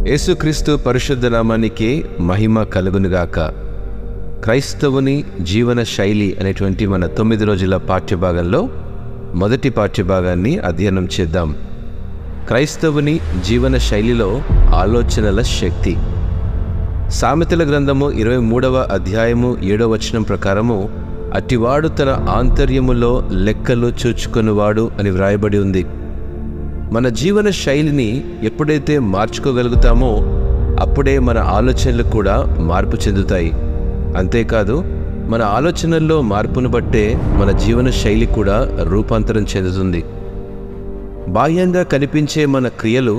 యేసుక్రీస్తు పరిశుద్ధ నామానికి మహిమ కలుగునుగాక. క్రైస్తవుని జీవన శైలి అనేటువంటి మన 9 రోజుల పాఠ్యభాగంలో మొదటి పాఠ్యభాగాన్ని అధ్యయనం చేద్దాం. క్రైస్తవుని జీవన శైలిలో ఆలోచనల శక్తి. సామెతల గ్రంథము 23వ అధ్యాయము 7వ వచనం ప్రకారము, అట్టివాడు తన ఆంతర్యములో లెక్కలు చూచుకొనువాడు అని వ్రాయబడి ఉంది. మన జీవన శైలిని ఎప్పుడైతే మార్చుకోగలుగుతామో అప్పుడే మన ఆలోచనలు కూడా మార్పు చెందుతాయి. అంతేకాదు, మన ఆలోచనల్లో మార్పును బట్టే మన జీవన శైలి కూడా రూపాంతరం చెందుతుంది. బాహ్యంగా కనిపించే మన క్రియలు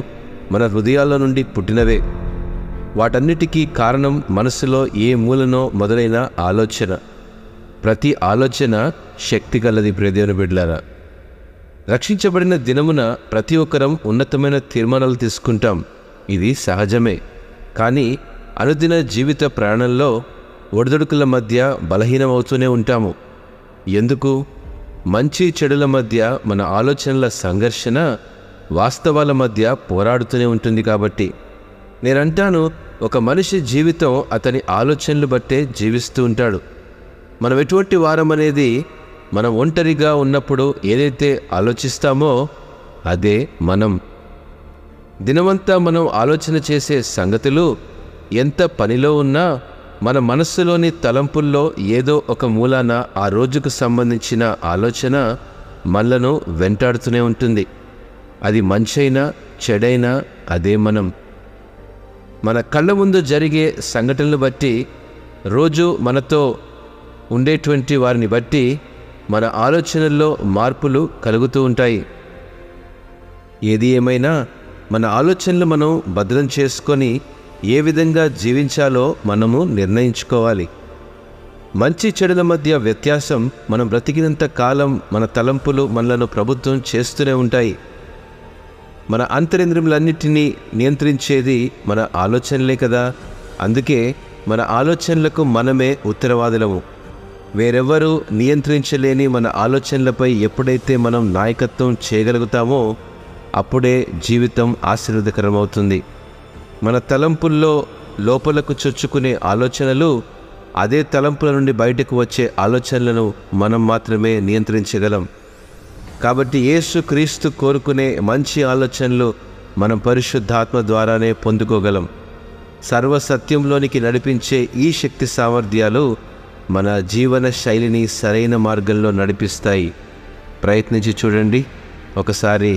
మన హృదయాల నుండి పుట్టినవే. వాటన్నిటికీ కారణం మనసులో ఏ మూలనో మొదలైన ఆలోచన. ప్రతి ఆలోచన శక్తి గలది. ప్రియదేవుని బిడ్డలారా, రక్షించబడిన దినమున ప్రతి ఒక్కరం ఉన్నతమైన తీర్మానాలు తీసుకుంటాం. ఇది సహజమే. కానీ అనుదిన జీవిత ప్రయాణంలో ఒడిదుడుకుల మధ్య బలహీనమవుతూనే ఉంటాము. ఎందుకు? మంచి చెడుల మధ్య మన ఆలోచనల సంఘర్షణ వాస్తవాల మధ్య పోరాడుతూనే ఉంటుంది. కాబట్టి నేనంటాను, ఒక మనిషి జీవితం అతని ఆలోచనలు బట్టే జీవిస్తూ ఉంటాడు. మనం ఎటువంటి వారం అనేది మనం ఒంటరిగా ఉన్నప్పుడు ఏదైతే ఆలోచిస్తామో అదే మనం. దినమంతా మనం ఆలోచన చేసే సంగతులు ఎంత పనిలో ఉన్నా మన మనస్సులోని తలంపుల్లో ఏదో ఒక మూలాన ఆ రోజుకు సంబంధించిన ఆలోచన మనలను వెంటాడుతూనే ఉంటుంది. అది మంచైనా చెడైనా అదే మనం. మన కళ్ళ ముందు జరిగే సంఘటనలు బట్టి, రోజు మనతో ఉండేటువంటి వారిని బట్టి మన ఆలోచనల్లో మార్పులు కలుగుతూ ఉంటాయి. ఏది ఏమైనా మన ఆలోచనలు మనం భద్రం చేసుకొని ఏ విధంగా జీవించాలో మనము నిర్ణయించుకోవాలి. మంచి చెడుల మధ్య వ్యత్యాసం మనం బ్రతికినంత కాలం మన తలంపులు మనలను ప్రభుత్వం చేస్తూనే ఉంటాయి. మన అంతరింద్రియములన్నిటినీ నియంత్రించేది మన ఆలోచనలే కదా. అందుకే మన ఆలోచనలకు మనమే ఉత్తరవాదులము. వేరెవ్వరూ నియంత్రించలేని మన ఆలోచనలపై ఎప్పుడైతే మనం నాయకత్వం చేయగలుగుతామో అప్పుడే జీవితం ఆశీర్వదకరమవుతుంది. మన తలంపుల్లో లోపలకు చొచ్చుకునే ఆలోచనలు, అదే తలంపుల నుండి బయటకు వచ్చే ఆలోచనలను మనం మాత్రమే నియంత్రించగలం. కాబట్టి యేసుక్రీస్తు కోరుకునే మంచి ఆలోచనలు మనం పరిశుద్ధాత్మ ద్వారానే పొందుకోగలం. సర్వసత్యంలోనికి నడిపించే ఈ శక్తి సామర్థ్యాలు మన జీవన శైలిని సరైన మార్గంలో నడిపిస్తాయి. ప్రయత్నించి చూడండి. ఒకసారి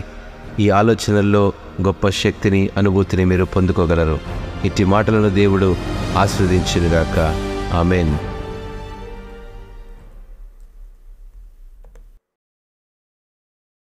ఈ ఆలోచనల్లో గొప్ప శక్తిని, అనుభూతిని మీరు పొందుకోగలరు. ఇట్టి మాటలను దేవుడు ఆశీర్వదించునుగాక. ఆమేన్.